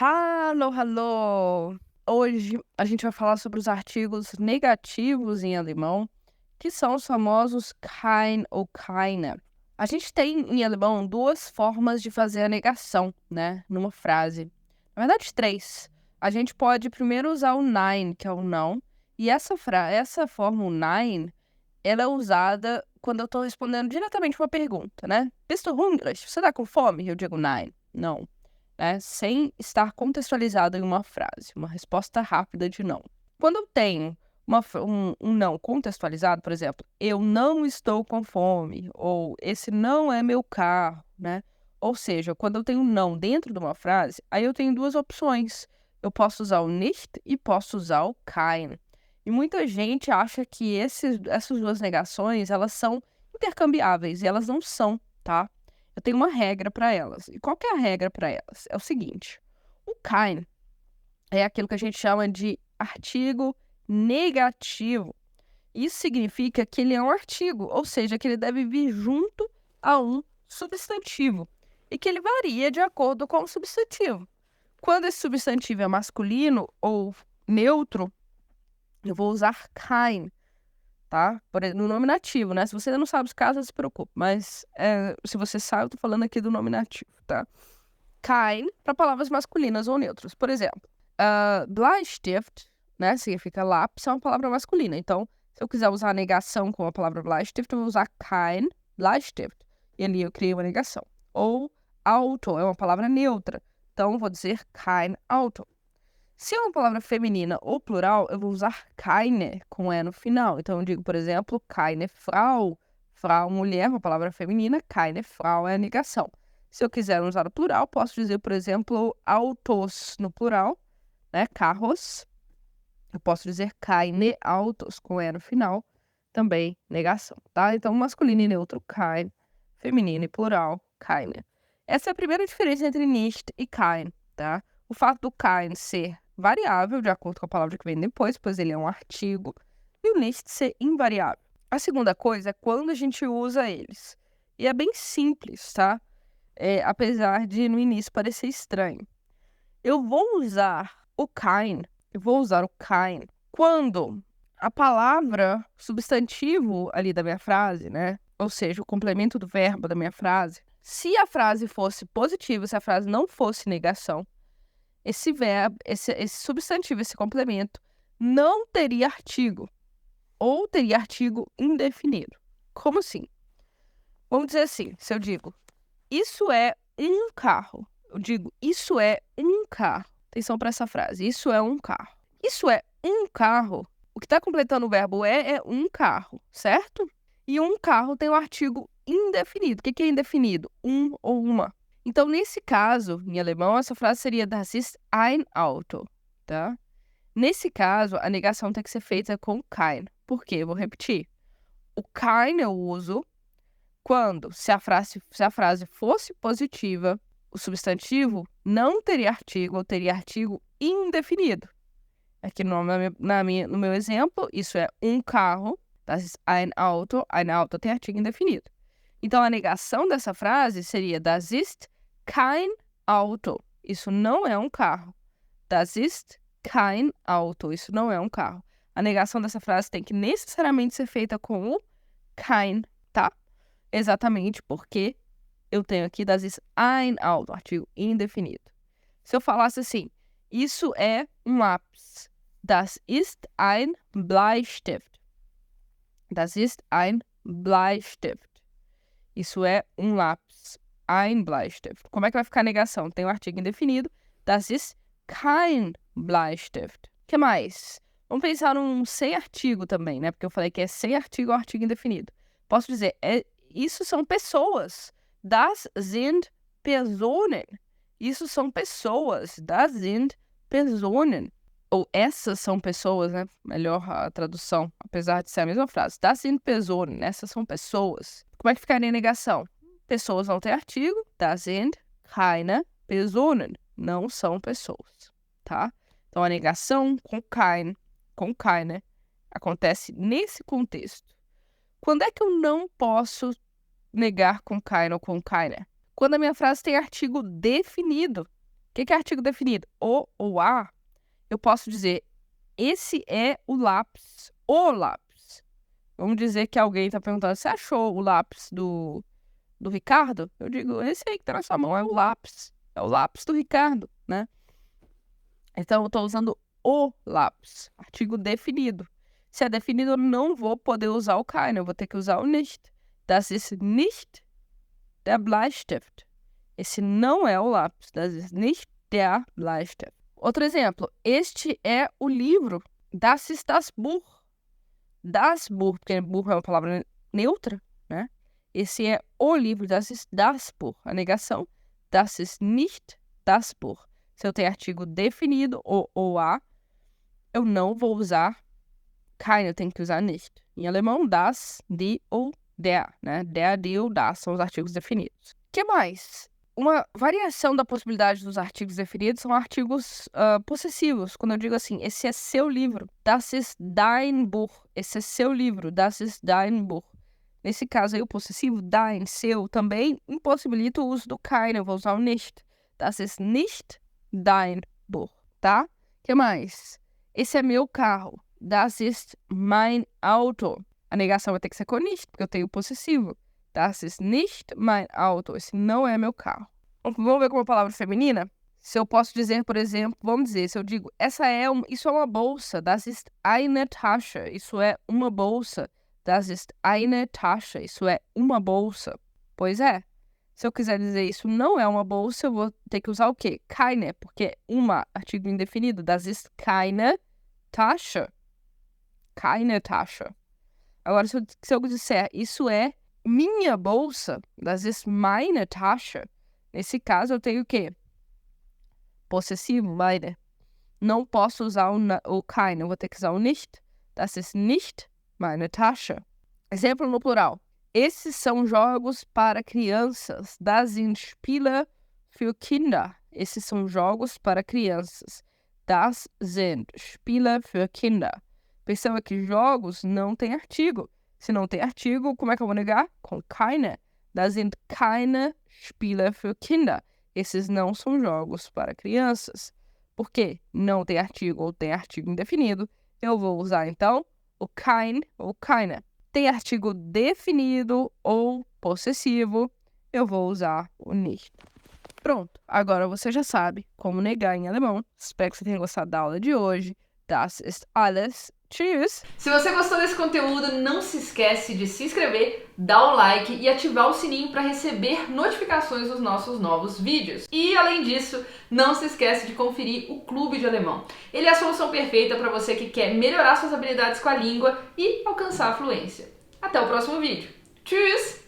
Hello, hello! Hoje a gente vai falar sobre os artigos negativos em alemão, que são os famosos kein ou keine. A gente tem em alemão duas formas de fazer a negação, né, numa frase. Na verdade, três. A gente pode primeiro usar o nein, que é o não, e essa forma, o nein, ela é usada quando eu estou respondendo diretamente uma pergunta, né? Bist du hungrig? Você tá com fome? Eu digo nein, não. Né, sem estar contextualizado em uma frase, uma resposta rápida de não. Quando eu tenho um não contextualizado, por exemplo, eu não estou com fome, ou esse não é meu carro, né? Ou seja, quando eu tenho um não dentro de uma frase, aí eu tenho duas opções. Eu posso usar o nicht e posso usar o kein. E muita gente acha que essas duas negações, elas são intercambiáveis, e elas não são, tá? Eu tenho uma regra para elas. E qual que é a regra para elas? É o seguinte: o kein é aquilo que a gente chama de artigo negativo. Isso significa que ele é um artigo, ou seja, que ele deve vir junto a um substantivo e que ele varia de acordo com o substantivo. Quando esse substantivo é masculino ou neutro, eu vou usar kein, tá? No nominativo, né? Se você ainda não sabe os casos, não se preocupe. Mas se você sabe, eu tô falando aqui do nominativo, tá? Kein para palavras masculinas ou neutras. Por exemplo, Bleistift, né? Significa lápis, é uma palavra masculina. Então, se eu quiser usar a negação com a palavra Bleistift, eu vou usar kein Bleistift. E ali eu criei uma negação. Ou Auto é uma palavra neutra. Então, eu vou dizer kein Auto. Se é uma palavra feminina ou plural, eu vou usar keine com E no final. Então, eu digo, por exemplo, keine Frau. Frau, mulher, uma palavra feminina. Keine Frau é a negação. Se eu quiser usar o plural, posso dizer, por exemplo, autos no plural, né? Carros. Eu posso dizer keine Autos com E no final. Também negação, tá? Então, masculino e neutro, kein. Feminino e plural, keine. Essa é a primeira diferença entre nicht e kein, tá? O fato do kein ser variável, de acordo com a palavra que vem depois, pois ele é um artigo, e o nicht ser invariável. A segunda coisa é quando a gente usa eles. E é bem simples, tá? Apesar de no início parecer estranho. Eu vou usar o kein quando a palavra substantivo ali da minha frase, né? Ou seja, o complemento do verbo da minha frase, se a frase fosse positiva, se a frase não fosse negação, esse verbo, esse substantivo, esse complemento, não teria artigo, ou teria artigo indefinido. Como assim? Vamos dizer assim, se eu digo, isso é um carro. Eu digo, isso é um carro. Atenção para essa frase, isso é um carro. Isso é um carro. O que está completando o verbo é um carro, certo? E um carro tem um artigo indefinido. O que é indefinido? Um ou uma. Então, nesse caso, em alemão, essa frase seria Das ist ein Auto, tá? Nesse caso, a negação tem que ser feita com kein. Por quê? Eu vou repetir. O kein eu uso quando, se a frase fosse positiva, o substantivo não teria artigo ou teria artigo indefinido. Aqui no meu exemplo, isso é um carro. Das ist ein Auto. Ein Auto tem artigo indefinido. Então, a negação dessa frase seria Das ist kein Auto. Isso não é um carro. Das ist kein Auto. Isso não é um carro. A negação dessa frase tem que necessariamente ser feita com o kein, tá? Exatamente porque eu tenho aqui Das ist ein Auto, artigo indefinido. Se eu falasse assim, isso é um lápis. Das ist ein Bleistift. Das ist ein Bleistift. Isso é um lápis. Ein Bleistift. Como é que vai ficar a negação? Tem o artigo indefinido. Das ist kein Bleistift. O que mais? Vamos pensar num sem artigo também, né? Porque eu falei que é sem artigo ou artigo indefinido. Posso dizer, isso são pessoas. Das sind Personen. Isso são pessoas. Das sind Personen. Ou essas são pessoas, né? Melhor a tradução, apesar de ser a mesma frase. Das sind Personen. Essas são pessoas. Como é que ficaria a negação? Pessoas não têm artigo. Das sind keine Personen. Não são pessoas, tá? Então, a negação com keine, acontece nesse contexto. Quando é que eu não posso negar com kein ou com keine? Quando a minha frase tem artigo definido. que é artigo definido? O ou a, eu posso dizer, esse é o lápis. O lápis. Vamos dizer que alguém está perguntando, você achou o lápis do Ricardo? Eu digo, esse aí que tá na sua mão é o lápis. É o lápis do Ricardo, né? Então, eu estou usando o lápis. Artigo definido. Se é definido, eu não vou poder usar o keine. Eu vou ter que usar o nicht. Das ist nicht der Bleistift. Esse não é o lápis. Das ist nicht der Bleistift. Outro exemplo. Este é o livro. Das ist das Buch. Das Buch, porque Buch é uma palavra neutra, né? Esse é o livro. Das ist das Buch. A negação. Das ist nicht das Buch. Se eu tenho artigo definido, o ou a, eu não vou usar keine, eu tenho que usar nicht. Em alemão, das, die ou der, né? Der, die ou das são os artigos definidos. O que mais? Uma variação da possibilidade dos artigos definidos são artigos possessivos. Quando eu digo assim, esse é seu livro. Das ist dein Buch. Esse é seu livro. Das ist dein Buch. Nesse caso aí, o possessivo, dein, seu, também impossibilita o uso do keine. Eu vou usar o nicht. Das ist nicht dein Buch, tá? O que mais? Esse é meu carro. Das ist mein Auto. A negação vai ter que ser com nicht, porque eu tenho o possessivo. Das ist nicht mein Auto. Esse não é meu carro. Vamos ver com uma palavra feminina? Se eu posso dizer, por exemplo, vamos dizer, se eu digo, isso é uma bolsa. Das ist eine Tasche. Isso é uma bolsa. Das ist eine Tasche. Isso é uma bolsa. Pois é. Se eu quiser dizer isso não é uma bolsa, eu vou ter que usar o quê? Keine, porque uma, artigo indefinido. Das ist keine Tasche. Keine Tasche. Agora, se eu disser isso é minha bolsa, das ist meine Tasche, nesse caso eu tenho o quê? Possessivo, meine. Não posso usar o keine, eu vou ter que usar o nicht. Das ist nicht meine Tasche. Exemplo no plural. Esses são jogos para crianças. Das sind Spiele für Kinder. Esses são jogos para crianças. Das sind Spiele für Kinder. Perceba que jogos não tem artigo. Se não tem artigo, como é que eu vou negar? Com keine. Das sind keine Spiele für Kinder. Esses não são jogos para crianças. Por quê? Não tem artigo ou tem artigo indefinido. Eu vou usar, então, o kein ou keine. Tem artigo definido ou possessivo, eu vou usar o nicht. Pronto, agora você já sabe como negar em alemão. Espero que você tenha gostado da aula de hoje. Das ist alles. Tschüss! Se você gostou desse conteúdo, não se esquece de se inscrever, dar o like e ativar o sininho para receber notificações dos nossos novos vídeos. E além disso, não se esquece de conferir o Clube de Alemão. Ele é a solução perfeita para você que quer melhorar suas habilidades com a língua e alcançar a fluência. Até o próximo vídeo. Tschüss!